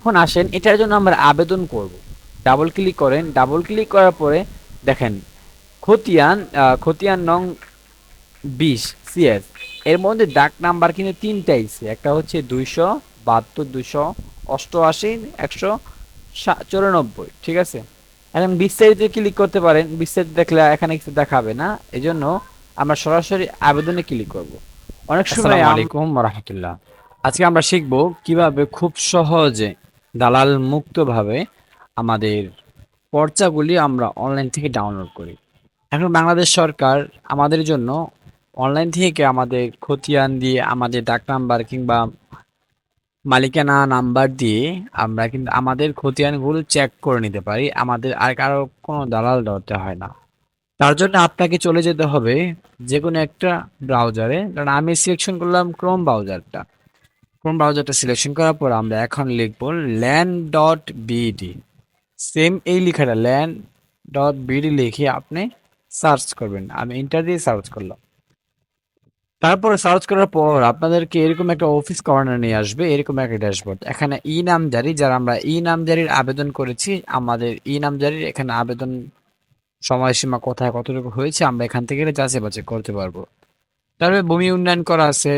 এখন আসেন এটার জন্য আমরা আবেদন করব। ডাবল ক্লিক করেন, ডাবল ক্লিক করার পরে দেখেন খতিয়ান নং 20 সিএস, এর মধ্যে ডাক নাম্বার কিন্তু তিনটা আইছে, একটা হচ্ছে 272, 288, 194, ঠিক আছে। এখন বিস্তারিত ক্লিক করতে পারেন, বিস্তারিত দেখলে এখানে কিছু দেখাবে না, এজন্য আমরা সরাসরি আবেদনে ক্লিক করব। অনেক সময় আসসালামু আলাইকুম রহমতুল্লাহ। আজকে আমরা শিখব কিভাবে খুব সহজে দালাল মুক্তভাবে আমাদের পর্চাগুলি আমরা অনলাইন থেকে ডাউনলোড করি। এখন বাংলাদেশ সরকার আমাদের জন্য অনলাইন থেকে আমাদের খতিয়ান দিয়ে আমাদের ডাক নাম্বার কিংবা মালিকানা নাম্বার দিয়ে আমরা কিন্তু আমাদের খতিয়ানগুলো চেক করে নিতে পারি, আমাদের আর কারো কোনো দালাল ধরতে হয় না। তার জন্য আপনাকে চলে যেতে হবে যে কোনো একটা ব্রাউজারে, কারণ আমি সিলেকশন করলাম ক্রোম ব্রাউজারটা সিলেকশন করার পর আমরা এখন লিখব land.bd। সেম এই লেখাটা land.bd লিখে আপনি সার্চ করবেন। আমি ইন্টার দিয়ে সার্চ করলাম। তারপরে সার্চ করার পর আপনাদেরকে এরকম একটা অফিস কর্নার নিয়ে আসবে, এরকম একটা ড্যাশবোর্ড। এখানে ই নামজারি, যারা আমরা ই নামজারির আবেদন করেছি, আমাদের ই নামজারির এখানে আবেদন সময়সীমা কোথায় কতটুকু হয়েছে আমরা এখান থেকে যাচাই বাছাই করতে পারবো। তারপরে ভূমি উন্নয়ন করা আছে,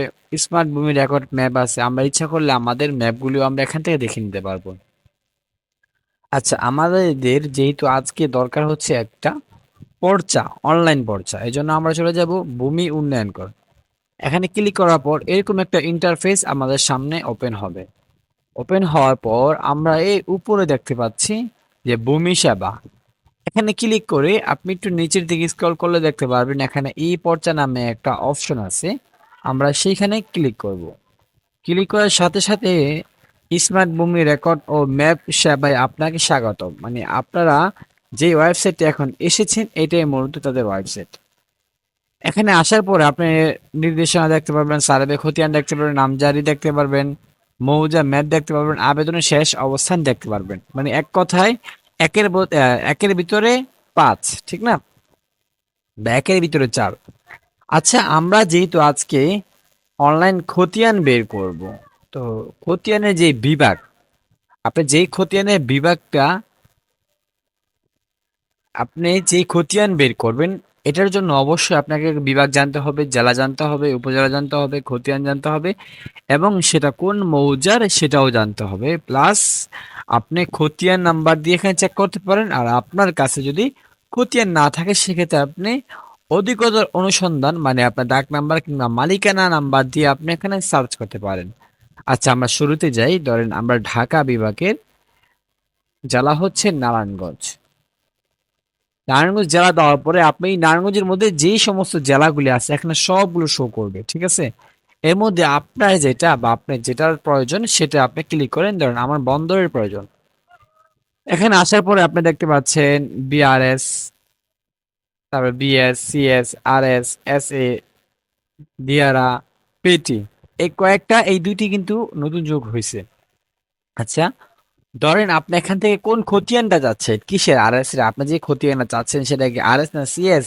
স্মার্ট ভূমি রেকর্ড ম্যাপ আছে, আমরা ইচ্ছা করলে আমাদের ম্যাপগুলিও আমরা এখান থেকে দেখে নিতে পারবো। আচ্ছা, আমাদের যেহেতু আজকে দরকার হচ্ছে একটা পর্চা, অনলাইন পর্চা, এই জন্য আমরা চলে যাব ভূমি উন্নয়ন কর। এখানে ক্লিক করার পর এরকম একটা ইন্টারফেস আমাদের সামনে ওপেন হবে। ওপেন হওয়ার পর আমরা এই উপরে দেখতে পাচ্ছি যে ভূমি সেবা। এখানে ক্লিক করে আপনি একটু নিচের দিকে স্ক্রল করলে দেখতে পারবেন এখানে ই পর্চা নামে একটা অপশন আছে, আমরা সেইখানে ক্লিক করব। ক্লিক করার সাথে সাথে স্মার্ট ভূমি রেকর্ড ও ম্যাপ সেবায় আপনাকে স্বাগত। মানে আপনারা যে ওয়েবসাইটে এখন এসেছেন এটাই মূলত তাদের ওয়েবসাইট। এখানে আসার পরে আপনি নির্দেশনা দেখতে পারবেন, সার্ভে খতিয়ান দেখতে পারবেন, নামজারি দেখতে পারবেন, মৌজা ম্যাপ দেখতে পারবেন, আবেদনের শেষ অবস্থান দেখতে পারবেন। মানে এক কথায় একের ভিতরে 5, ঠিক না? বা একের ভিতরে 4। আচ্ছা, আমরা যেহেতু আজকে অনলাইন খতিয়ান বের করব, তো খতিয়ানের যে বিভাগ, আপনি যেই খতিয়ানের বিভাগটা আপনি যেই খতিয়ান বের করবেন, এটার জন্য অবশ্যই আপনাকে বিভাগ জানতে হবে, জেলা জানতে হবে, উপজেলা জানতে হবে, খতিয়ান জানতে হবে, এবং সেটা কোন মৌজার সেটাও জানতে হবে। প্লাস আপনি খতিয়ান নাম্বার দিয়ে এখানে চেক করতে পারেন, আর আপনার কাছে যদি খতিয়ান না থাকে সেক্ষেত্রে আপনি অধিকতর অনুসন্ধান মানে আপনার ডাক নাম্বার কিংবা মালিকানা নাম্বার দিয়ে আপনি এখানে সার্চ করতে পারেন। আচ্ছা, আমরা শুরুতে যাই। ধরেন আমরা ঢাকা বিভাগের, জেলা হচ্ছে নারায়ণগঞ্জ। নারায়ণগঞ্জ জেলা দেওয়ার পরে আপনি এই নারায়ণগঞ্জের মধ্যে যেই সমস্ত জেলাগুলি আছে এখানে সবগুলো শো করবে, ঠিক আছে। এর মধ্যে আপনার যেটা বা আপনার যেটার প্রয়োজন সেটা আপনি ক্লিক করেন। ধরেন আমার বন্দরের প্রয়োজন। এখানে আসার পরে আপনি দেখতে পাচ্ছেন বিআরএস, তারপর BS, CS, RS, SA, Diara, পেটি, এই কয়েকটা, এই দুইটি কিন্তু নতুন যোগ হয়েছে। আচ্ছা, ধরেন আপনি এখান থেকে কোন খতিয়ানটা যাচ্ছেন, কিসের আরএস এর, আপনি যে খতিয়ানটা চাচ্ছেন সেটা কি আরএস না সিএস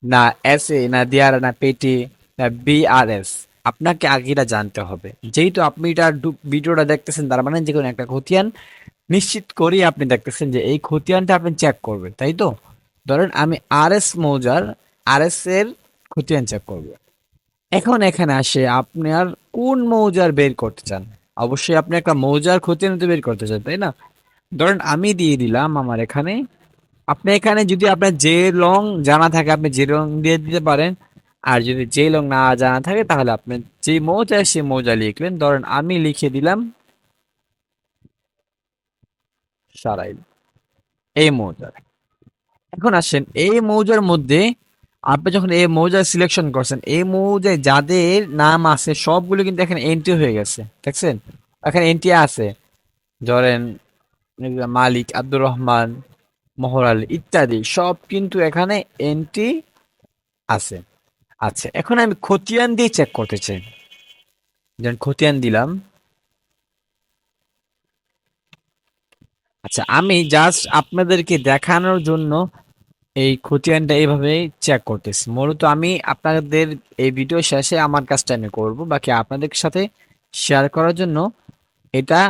না এসএ না দিয়ারা না পেটি না বিআরএস, আপনাকে আগে এটা জানতে হবে। যেহেতু আপনি এটা ভিডিওটা দেখতেছেন, তার মানে যে কোনো একটা খতিয়ান নিশ্চিত করেই আপনি দেখতেছেন যে এই খতিয়ানটা আপনি চেক করবেন, তাই তো? ধরেন আমি আরএস মৌজার আরএস এর খতিয়ান চেক করব। এখন এখানে আসে আপনি আর কোন মৌজার বের করতে চান। অবশ্যই আপনি একটা মৌজার খতিয়ান তো বের করতে চান, তাই না? ধরেন আমি দিয়ে দিলাম আমার এখানে। আপনি এখানে যদি আপনার যে লং জানা থাকে আপনি যে লং দিয়ে দিতে পারেন, আর যদি যে লং না জানা থাকে তাহলে আপনি যে মৌজা সে মৌজা লিখলেন। ধরেন আমি লিখে দিলাম সারাইল, এই মৌজা। এখন আসেন এই মৌজার মধ্যে আপনি যখন এই মৌজা সিলেকশন করছেন, এই মৌজায় যাদের নাম আছে সবগুলো কিন্তু এখানে এন্ট্রি হয়ে গেছে, দেখছেন? এখানে এন্ট্রি আছে। ধরেন মালিক, আব্দুর রহমান, মোহর আলী ইত্যাদি সব কিন্তু এখানে এন্ট্রি আছে। আচ্ছা, এখন আমি খতিয়ান দিয়ে চেক করতে চাই। যেমন খতিয়ান দিলাম। আচ্ছা, আমি জাস্ট আপনাদেরকে দেখানোর জন্য এই খতিয়ানটা এইভাবে চেক করতেছি। মূলত আমি আপনাদের এই ভিডিও শেষে আমার কাজটা আমি করব, বাকি আপনাদের সাথে শেয়ার করার জন্য এটা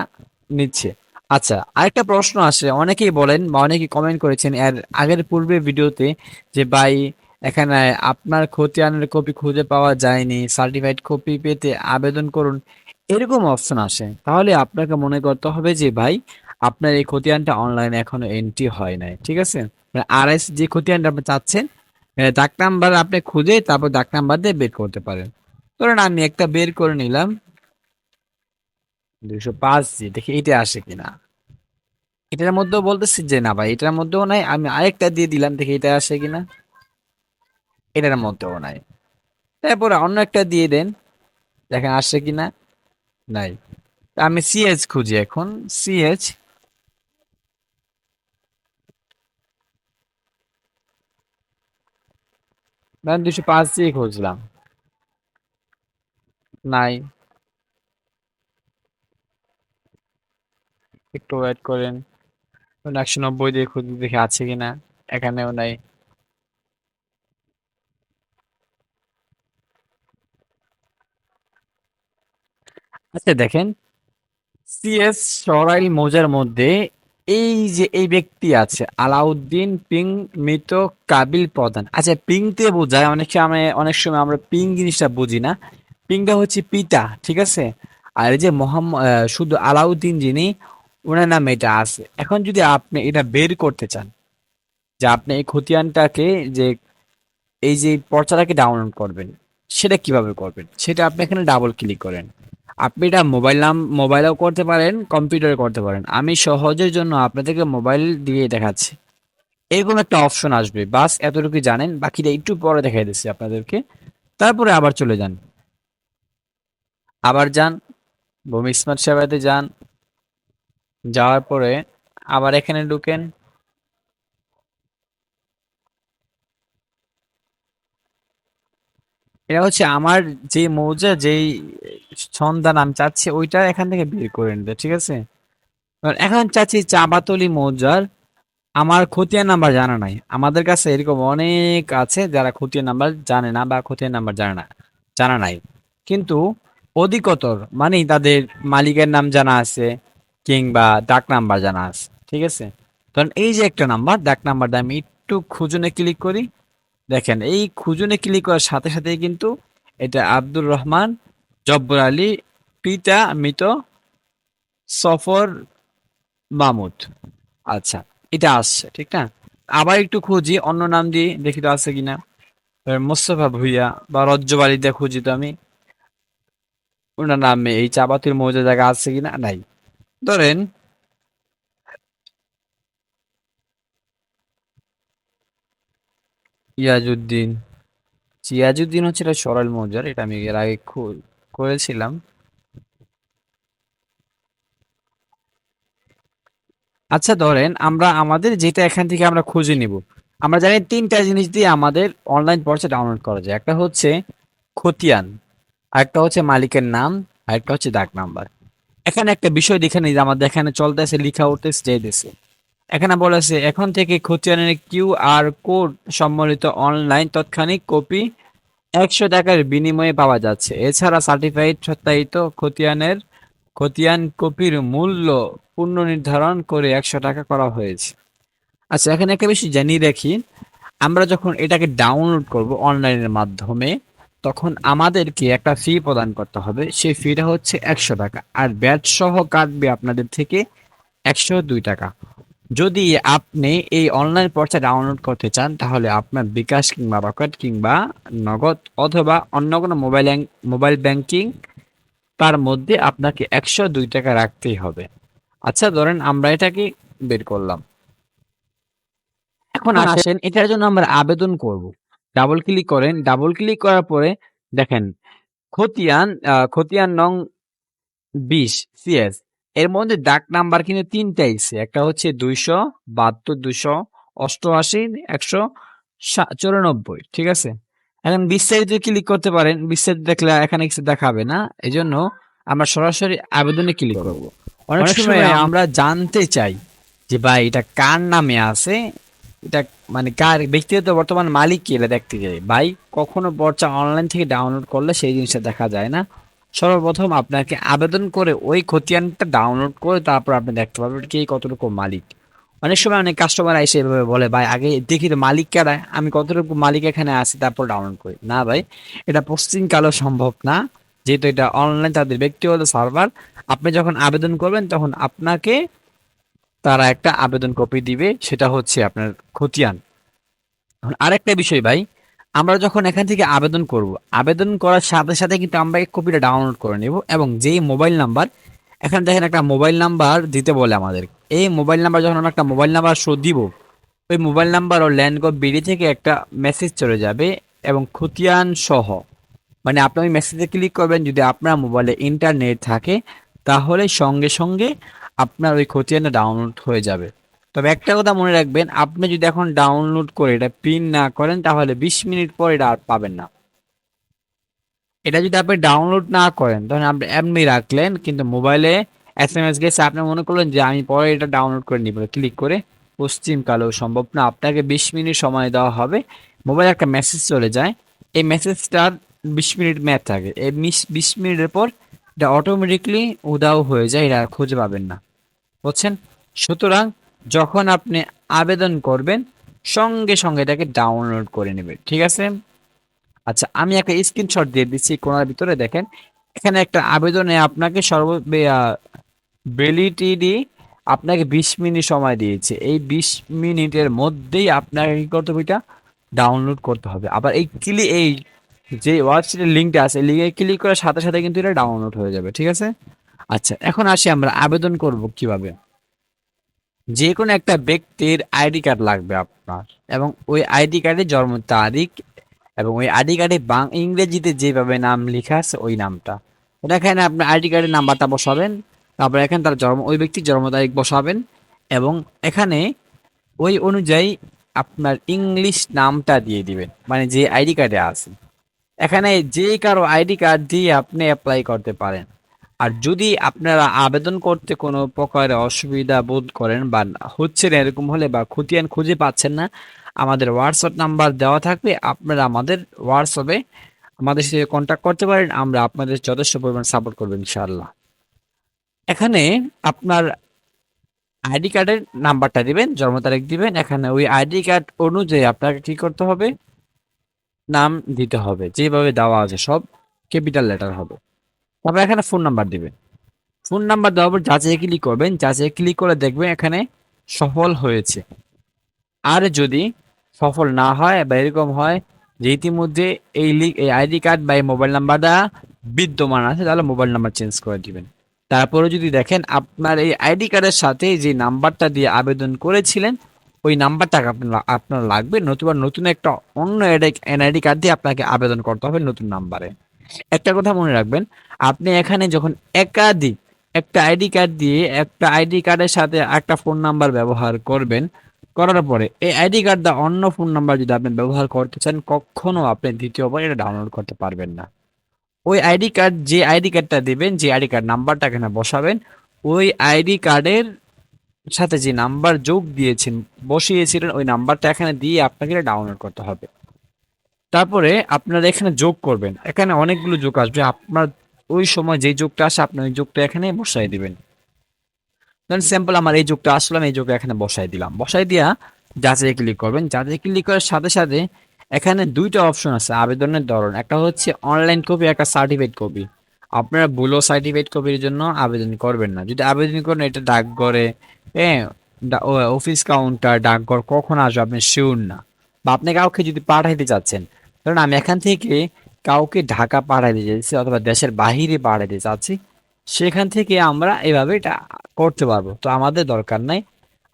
নিচ্ছে। আচ্ছা, আরেকটা প্রশ্ন আসে, অনেকেই বলেন বা অনেকেই কমেন্ট করেছেন এর আগের পূর্বে ভিডিওতে যে ভাই এখানে আপনার খতিয়ানের কপি খুঁজে পাওয়া যায়নি, সার্টিফাইড কপি পেতে আবেদন করুন, এরকম অপশন আসে। তাহলে আপনাকে মনে করতে হবে যে ভাই আপনার এই খতিয়ানটা অনলাইনে এখনো এন্ট্রি হয় নাই, ঠিক আছে? মানে আরএস যে খতিয়ানটা আপনি চাচ্ছেন, ডাক নাম্বার আপনি খুঁজে তারপর ডাক নাম্বার দিয়ে বের করতে পারেন। ধরেন আমি একটা বের করে নিলাম, 205 জি, দেখি এটা আসে কিনা। এটার মধ্যেও বলতেছি যে না ভাই এটার মধ্যেও নাই, আমি আরেকটা দিয়ে দিলাম, দেখি এটা আসে কিনা। এটার মধ্যেও নাই। তারপরে অন্য একটা দিয়ে দেন, দেখেন আসে কিনা। নাই। তা আমি সিএচ খুঁজি এখন। সিএচ, 205 দিয়ে খুঁজলাম, নাই। একটু ওয়েট করেন, 190 দিয়ে খুঁজি, দেখি আছে কিনা। এখানেও নাই। আচ্ছা দেখেন, সিএস সরাইল মৌজার মধ্যে এই যে এই ব্যক্তি আছে আলাউদ্দিন পিং মৃত কাবিল প্রধান। আচ্ছা, পিং দিয়ে বোঝায় অনেক সময়, আমরা পিং জিনিসটা বুঝি না। পিংটা হচ্ছে পিতা, ঠিক আছে? আর এই যে মোহাম্মদ, শুধু আলাউদ্দিন যিনি, ওনার নামে এটা আছে। এখন যদি আপনি এটা বের করতে চান যে আপনি এই খতিয়ানটাকে, যে এই যে পর্চাটাকে ডাউনলোড করবেন, সেটা কিভাবে করবেন, সেটা আপনি এখানে ডাবল ক্লিক করেন। আপনি এটা মোবাইলেও করতে পারেন, কম্পিউটারে করতে পারেন। আমি সহজের জন্য আপনাদেরকে মোবাইল দিয়ে দেখাচ্ছি। এরকম একটা অপশন আসবে, বাস এতটুকু জানেন, বাকিটা একটু পরে দেখাই দিচ্ছি আপনাদেরকে। তারপরে আবার চলে যান, আবার যান, ভূমি স্মার্ট সেবাতে যান। যাওয়ার পরে আবার এখানে ঢুকেন। এটা হচ্ছে আমার যে মৌজা, যেই সন্ধান আমি চাচ্ছি ওইটা এখান থেকে বের করে নিতে, ঠিক আছে? এবার এখন চাচ্ছি চাঁপাতলি মৌজার, আমার খতিয়ান নাম্বার জানা নাই। আমাদের কাছে এরকম অনেক আছে যারা খতিয়ান নাম্বার জানে না বা খতিয়ান নাম্বার জানা নাই, কিন্তু অধিকতর মানে তাদের মালিকের নাম জানা আছে কিংবা ডাক নাম্বার জানা আছে, ঠিক আছে? ধরেন এই যে একটা নাম্বার, ডাক নাম্বারটা আমি একটু খুঁজুনে ক্লিক করি। দেখেন এই খুঁজুনে ক্লিক করার সাথে সাথেই কিন্তু এটা আব্দুর রহমান জব্বর আলী, পিতা মৃত সফর মাহমুদ। আচ্ছা, এটা আসছে ঠিক না? আবার একটু খুঁজি অন্য নাম দিয়ে, দেখি তো আছে কিনা। মোস্তফা ভুইয়া বা রজ্জব দিয়ে খুঁজি তো আমি, ওনার নামে এই চাপাতির মৌজা জায়গা আছে কিনা, নাই। ধরেন ইয়াজউদ্দিন, সিয়াজউদ্দিন হচ্ছে এটা সরাইল মৌজার, এটা আমি এর আগে করেছিলাম। আচ্ছা ধরেন আমরা আমাদের যেটা এখান থেকে আমরা খুঁজে নিব, আমরা জানি তিনটা জিনিস দিয়ে আমাদের অনলাইন পর্চা ডাউনলোড করা যায়। একটা হচ্ছে খতিয়ান, আরেকটা হচ্ছে মালিকের নাম, আরেকটা হচ্ছে ডাক নাম্বার। এখানে একটা বিষয় দেখে নিই যে আমাদের এখানে চলতেছে, লিখা উঠতেছে, যেতেছে। এখানে বলেছে এখন থেকে খতিয়ানের কিউআর কোড সম্বলিত অনলাইন তাৎক্ষণিক কপি 100 টাকার বিনিময়ে পাওয়া যাচ্ছে। এছাড়া সার্টিফাইড সত্যায়িত খতিয়ান কপির মূল্য পুনর্নির্ধারণ করে 100 টাকা করা হয়েছে। আচ্ছা, এখানে একটা বিষয় জানিয়ে রাখি, আমরা যখন এটাকে ডাউনলোড করব অনলাইনের মাধ্যমে, তখন আমাদেরকে একটা ফি প্রদান করতে হবে। সেই ফিটা হচ্ছে 100 টাকা, আর ব্যাট সহ কাটবে আপনাদের থেকে 102 টাকা। যদি আপনি এই অনলাইন পর্চা ডাউনলোড করতে চান, তাহলে আপনার বিকাশ কিংবা রকেট কিংবা নগদ অথবা অন্য কোনো মোবাইল ব্যাংকিং, তার মধ্যে আপনাকে 102 টাকা রাখতেই হবে। আচ্ছা ধরেন আমরা এটাকে বের করলাম। এখন আসেন এটার জন্য আমরা আবেদন করব। ডাবল ক্লিক করেন, ডাবল ক্লিক করার পরে দেখেন খতিয়ান নং 20 সিএস, এর মধ্যে ডাক নাম্বার কিন্তু তিনটা আইছে। একটা হচ্ছে 272, 288, 194, ঠিক আছে? এখন বিস্তারিত ক্লিক করতে পারেন, বিস্তারিত দেখলে এখানে কিছু দেখাবে না, এই জন্য আমরা সরাসরি আবেদনে ক্লিক করব। অনেক সময় আমরা জানতে চাই যে ভাই এটা কার নামে আছে, এটা মানে কার ব্যক্তিগত বর্তমান মালিক কি, এটা দেখতে চাই। ভাই কখনো পর্চা অনলাইন থেকে ডাউনলোড করলে সেই জিনিসটা দেখা যায় না, সর্বপ্রথম আপনাকে আবেদন করে ওই খতিয়ানটা ডাউনলোড করে তারপর আপনি দেখতে পারবেন কে কতটুকু মালিক। অনেক সময় অনেক কাস্টমার এসে এভাবে বলে, ভাই আগে দেখি তো মালিক কারা, আমি কতটুকু মালিক এখানে আছি তারপর ডাউনলোড করি। না ভাই, এটা পশ্চিমকালেও সম্ভব না, যেহেতু এটা অনলাইন তাদের ব্যক্তিগত সার্ভার। আপনি যখন আবেদন করবেন তখন আপনাকে তারা একটা আবেদন কপি দিবে, সেটা হচ্ছে আপনার খতিয়ান। এখন আরেকটা বিষয় ভাই, আমরা যখন এখান থেকে আবেদন করব, আবেদন করার সাথে সাথে কিন্তু আমরা এই কপিটা ডাউনলোড করে নেব, এবং যেই মোবাইল নাম্বার, এখানে দেখেন একটা মোবাইল নাম্বার দিতে বলে আমাদের। এই মোবাইল নাম্বার যখন আমরা একটা মোবাইল নাম্বার শো দিব, ওই মোবাইল নাম্বার ও ল্যান্ডগভ বিডি থেকে একটা মেসেজ চলে যাবে এবং খতিয়ান সহ। মানে আপনি ওই মেসেজে ক্লিক করবেন, যদি আপনার মোবাইলে ইন্টারনেট থাকে তাহলে সঙ্গে সঙ্গে আপনার ওই খতিয়ানটা ডাউনলোড হয়ে যাবে। তবে একটা কথা মনে রাখবেন, আপনি যদি এখন ডাউনলোড করে এটা প্রিন্ট না করেন তাহলে 20 মিনিট পর এটা আর পাবেন না। এটা যদি আপনি ডাউনলোড না করেন তখন আপনি এমনি রাখলেন, কিন্তু মোবাইলে এসএমএস গেছে, আপনি মনে করলেন যে আমি পরে এটা ডাউনলোড করে নিব, ক্লিক করে পশ্চিমকালেও সম্ভব না। আপনাকে 20 মিনিট সময় দেওয়া হবে। মোবাইলে একটা মেসেজ চলে যায়, এই মেসেজটার 20 মিনিট ম্যাচ থাকে, এই 20 মিনিটের পর এটা অটোমেটিকলি উধাও হয়ে যায়, এটা আর খুঁজে পাবেন না, বুঝছেন? সুতরাং যখন আপনি আবেদন করবেন সঙ্গে সঙ্গে এটাকে ডাউনলোড করে নেবেন, ঠিক আছে? আচ্ছা, আমি একটা স্ক্রিনশট দিয়ে দিচ্ছি কোনার ভিতরে, দেখেন এখানে একটা আবেদনে আপনাকে ভ্যালিডিটি আপনাকে 20 মিনিট সময় দিয়েছে। এই 20 মিনিটের মধ্যেই আপনাকে কি করতে হবে, এটা ডাউনলোড করতে হবে। আবার এই যে ওয়েবসাইটের লিঙ্কটা আছে, লিঙ্কে ক্লিক করার সাথে সাথে কিন্তু এটা ডাউনলোড হয়ে যাবে, ঠিক আছে? আচ্ছা, এখন আসি আমরা আবেদন করব কিভাবে। যে কোনো একটা ব্যক্তির আইডি কার্ড লাগবে আপনার, এবং ওই আইডি কার্ডে জন্ম তারিখ, এবং ওই আইডি কার্ডে ইংরেজিতে যেভাবে নাম লেখা আছে ওই নামটা, এটা এখানে আপনার আইডি কার্ডের নাম্বারটা বসাবেন। তারপর এখানে তার ওই ব্যক্তির জন্ম তারিখ বসাবেন, এবং এখানে ওই অনুযায়ী আপনার ইংলিশ নামটা দিয়ে দিবেন, মানে যে আইডি কার্ডে আছে। এখানে যে কারো আইডি কার্ড দিয়ে আপনি অ্যাপ্লাই করতে পারেন। আর যদি আপনারা আবেদন করতে কোনো প্রকারে অসুবিধা বোধ করেন বা হচ্ছে না এরকম হলে, বা খতিয়ান খুঁজে পাচ্ছেন না, আমাদের হোয়াটসঅ্যাপ নাম্বার দেওয়া থাকবে, আপনারা আমাদের হোয়াটসঅ্যাপে আমাদের সাথে কন্ট্যাক্ট করতে পারেন, আমরা আপনাদের যথেষ্ট পরিমাণ সাপোর্ট করবো ইনশাআল্লাহ। এখানে আপনার আইডি কার্ডের নাম্বারটা দিবেন, জন্ম তারিখ দিবেন, এখানে ওই আইডি কার্ড অনুযায়ী আপনাকে কি করতে হবে, নাম দিতে হবে, যেভাবে দেওয়া আছে সব ক্যাপিটাল লেটার হবে। তারপর এখানে ফোন নাম্বার দিবেন। ফোন নাম্বার দেওয়ার পর যাচাই ক্লিক করবেন, যাচাই ক্লিক করে দেখবেন এখানে সফল হয়েছে। আর যদি সফল না হয় বা এরকম হয় যে ইতিমধ্যে এই আইডি কার্ড বা এই মোবাইল নাম্বারটা বিদ্যমান আছে, তাহলে মোবাইল নাম্বার চেঞ্জ করে দিবেন। তারপরে যদি দেখেন আপনার এই আইডি কার্ডের সাথে যে নাম্বারটা দিয়ে আবেদন করেছিলেন ওই নাম্বারটা আপনার লাগবে, নতুবা নতুন একটা অন্য এনআইডি কার্ড দিয়ে আপনাকে আবেদন করতে হবে নতুন নাম্বারে। একটা কথা মনে রাখবেন, আপনি এখানে যখন একাধিক একটা আইডি কার্ড দিয়ে একটা আইডি কার্ডের সাথে একটা ফোন নাম্বার ব্যবহার করবেন, করার পরে এই আইডি কার্ডটা অন্য ফোন নাম্বার যদি আপনি ব্যবহার করতে চান, কখনো আপনি দ্বিতীয়বার এটা ডাউনলোড করতে পারবেন না। ওই আইডি কার্ড, যে আইডি কার্ডটা দিবেন, যে আইডি কার্ড নাম্বারটা এখানে বসাবেন, ওই আইডি কার্ডের সাথে যে নাম্বার যোগ দিয়েছেন, বসিয়েছিলেন, ওই নাম্বারটা এখানে দিয়ে আপনাকে ডাউনলোড করতে হবে। তারপরে আপনারা এখানে যোগ করবেন, এখানে অনেকগুলো যোগ আসবে, আপনার ওই সময় যে যোগটা আসে আপনি ওই যোগটা এখানে বসাই দিবেন। ধরেন স্যাম্পল আমার এই যোগটা আসলাম, এই যোগটা এখানে বসাই দিলাম, বসাই দিয়া যাচাই ক্লিক করবেন। যাচাই ক্লিক করার সাথে সাথে এখানে দুইটা অপশন আছে আবেদনের ধরন, একটা হচ্ছে অনলাইন কপি, একটা সার্টিফিকেট কপি। আপনারা ভুলো সার্টিফিকেট কপির জন্য আবেদন করবেন না। যদি আবেদন করেন এটা ডাকঘরে, হ্যাঁ, অফিস কাউন্টার, ডাকঘর কখন আসবে আপনি শিওর না, বা আপনি কাউকে যদি পাঠাইতে চাচ্ছেন, কারণ আমি এখান থেকে কাউকে ঢাকা পাঠাইতে চাইছি অথবা দেশের বাহিরে পাঠাইতে চাচ্ছি, সেখান থেকে আমরা এভাবে এটা করতে পারবো। তো আমাদের দরকার নাই,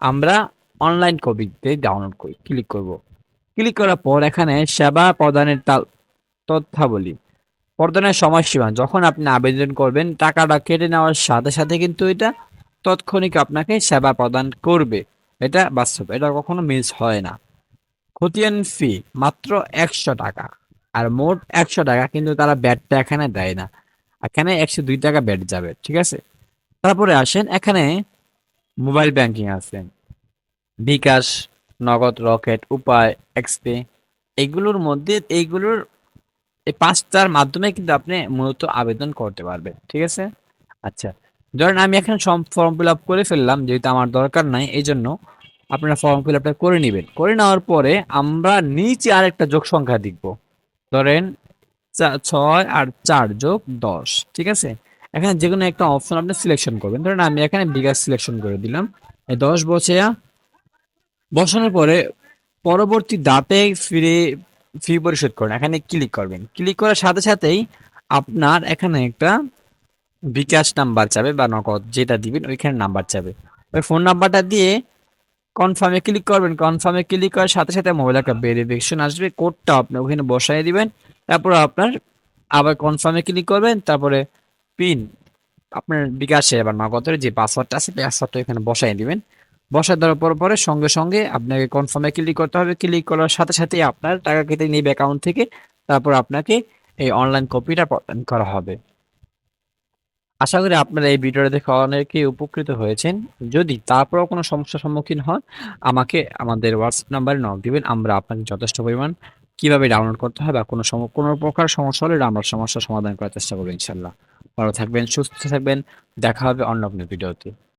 আমরা অনলাইন কপিতে ডাউনলোড করি, ক্লিক করব। ক্লিক করার পর এখানে সেবা প্রদানের তথ্যাবলী, প্রদানের সময়সীমা, যখন আপনি আবেদন করবেন টাকাটা কেটে নেওয়ার সাথে সাথে কিন্তু এটা তাৎক্ষণিক আপনাকে সেবা প্রদান করবে। এটা বাস্তব, এটা কখনো মিস হয় না। খতিয়ান ফি মাত্র 100 টাকা, আর মোট 100 টাকা, কিন্তু তারা ব্যাটটা এখানে দেয় না, এখানে 102 টাকা ব্যাট যাবে, ঠিক আছে? তারপরে আসেন এখানে মোবাইল ব্যাংকিং আছে, বিকাশ, নগদ, রকেট, উপায়, এক্সপে, এইগুলোর মধ্যে এইগুলোর এই ৫টার মাধ্যমে কিন্তু আপনি মূলত আবেদন করতে পারবেন। ঠিক আছে? আচ্ছা। ধরেন আমি এখন ফর্ম ফিল আপ করে ফেললাম, যেহেতু আমার দরকার নাই এইজন্য আপনারা ফর্ম ফিল আপটা করে নিবেন। করে নেওয়ার পরে আমরা নিচে আরেকটা যোগ সংখ্যা লিখব। ধরেন ৬ আর ৪ যোগ ১০। ঠিক আছে? এখানে যেকোনো একটা অপশন আপনি সিলেকশন করবেন। ধরেন আমি এখানে বিকাশ সিলেকশন করে দিলাম। এই ১০ বসানোর পরে পরবর্তী ধাপে ফি পরিশোধ করুন। এখানে ক্লিক করবেন। ক্লিক করার সাথে সাথেই আপনার এখানে একটা বিকাশ নাম্বার চাবে বা নগদ যেটা দিবেন ওইখানে নাম্বার চাবে। ওই ফোন নাম্বারটা দিয়ে কনফার্মে ক্লিক করবেন। কনফার্মে ক্লিক করার সাথে সাথে মোবাইলে একটা ভেরিফিকেশন আসবে। কোডটা আপনি ওখানে বসায় দিবেন। তারপর আপনার আবার কনফার্মে ক্লিক করবেন। তারপরে পিন আপনার বিকাশে বা নগদের যে পাসওয়ার্ডটা আছে পাসওয়ার্ডটা এখানে বসায় দিবেন। বসায় দেওয়ার পরে সঙ্গে সঙ্গে আপনাকে কনফার্মে ক্লিক করতে হবে। ক্লিক করার সাথে সাথেই আপনার টাকা কেটে নেবে অ্যাকাউন্ট থেকে। তারপর আপনাকে এই অনলাইন কপিটা প্রদান করা হবে। আশা করি আপনারা এই ভিডিওটা দেখে অনেকেই উপকৃত হয়েছেন। যদি তারপরেও কোনো সমস্যার সম্মুখীন হন, আমাকে আমাদের হোয়াটসঅ্যাপ নাম্বারে নক দিবেন। আমরা আপনাকে যথেষ্ট পরিমাণ কিভাবে ডাউনলোড করতে হয় বা কোনো প্রকার সমস্যা হলে আমরা সমস্যার সমাধান করার চেষ্টা করব ইনশাআল্লাহ। ভালো থাকবেন, সুস্থ থাকবেন। দেখা হবে অন্য কোনো ভিডিওতে।